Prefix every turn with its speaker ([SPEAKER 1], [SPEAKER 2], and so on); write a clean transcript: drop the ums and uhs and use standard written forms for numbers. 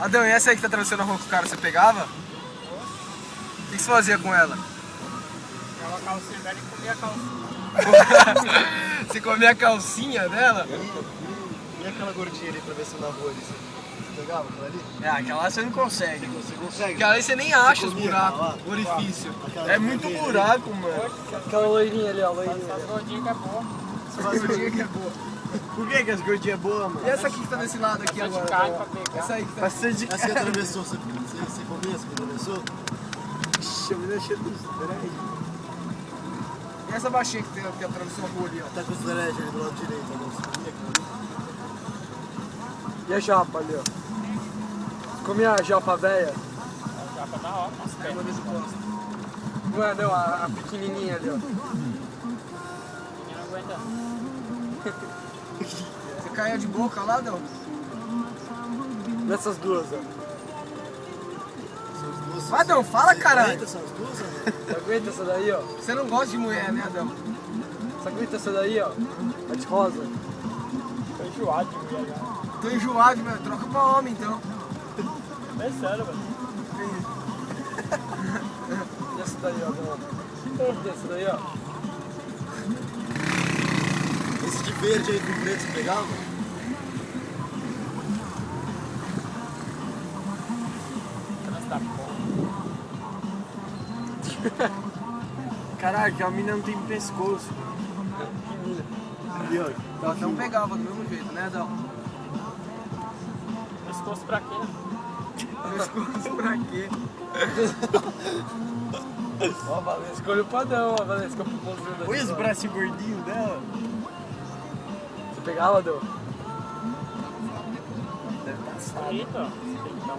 [SPEAKER 1] Adão, e essa aí que tá atravessando a rua com o cara, você pegava? O que você fazia com ela?
[SPEAKER 2] Pegava a calcinha dela e comia a calcinha.
[SPEAKER 1] Você comia a calcinha dela?
[SPEAKER 3] E aquela gordinha ali atravessando a rua ali? Você pegava aquela ali?
[SPEAKER 1] É, aquela você não consegue.
[SPEAKER 3] Você consegue?
[SPEAKER 1] Aquela aí você nem acha os
[SPEAKER 3] comia
[SPEAKER 1] buracos,
[SPEAKER 3] aquela lá?
[SPEAKER 1] o orifício.
[SPEAKER 3] Aquela
[SPEAKER 1] É muito
[SPEAKER 3] vermelha ali?
[SPEAKER 1] buraco, mano.
[SPEAKER 4] Aquela loirinha ali, ó, loirinha.
[SPEAKER 2] Essas gordinhas que é boa.
[SPEAKER 1] Essa gordinha que é boa.
[SPEAKER 3] Por que as gordinhas é boa, mano?
[SPEAKER 1] E essa aqui que tá desse lado aqui
[SPEAKER 2] Só de
[SPEAKER 1] agora?
[SPEAKER 2] carne pra pegar.
[SPEAKER 1] Essa aí que tá...
[SPEAKER 4] Bastante de
[SPEAKER 3] Essa que atravessou, você comia? Você atravessou?
[SPEAKER 4] Ixi, me deixei dos dread.
[SPEAKER 1] E essa baixinha que atravessou a rua ali, ó?
[SPEAKER 3] Tá com os dread ali do lado direito, né? Você comia aquela ali?
[SPEAKER 4] E a japa ali, ó. Comia a japa velha?
[SPEAKER 2] Já pra dar hora, as pernas.
[SPEAKER 1] Manda de costa.
[SPEAKER 4] Não é, não, a pequenininha ali, ó.
[SPEAKER 2] Ninguém não aguenta.
[SPEAKER 1] Você caía de boca lá, Adão?
[SPEAKER 4] Dessas duas, ó.
[SPEAKER 1] Vai, Adão, fala, caralho.
[SPEAKER 3] Essas duas, né?
[SPEAKER 4] Você aguenta essa daí, ó?
[SPEAKER 1] Você não gosta de mulher, né, Adão?
[SPEAKER 4] Você aguenta essa daí, ó? A de rosa.
[SPEAKER 2] Tô enjoado de mulher já.
[SPEAKER 1] Tô enjoado, meu. Troca pra homem, então.
[SPEAKER 2] É sério, velho.
[SPEAKER 4] E essa daí, ó, não. E essa daí, ó.
[SPEAKER 3] Esse de verde aí com preto, você pegava?
[SPEAKER 2] Trans da porra.
[SPEAKER 4] Caraca, a mina não tem pescoço.
[SPEAKER 3] Ali, ó.
[SPEAKER 1] O Adão pegava do mesmo jeito, né, Adão?
[SPEAKER 2] Pescoço pra quê?
[SPEAKER 1] Pescoço pra quê?
[SPEAKER 4] Ó, a Valência escolheu o padrão, ó, a Valência ficou pro ponto.
[SPEAKER 3] Olha os bracinhos gordinhos dela.
[SPEAKER 4] Você pegava, Adão?
[SPEAKER 2] Eita, peitão.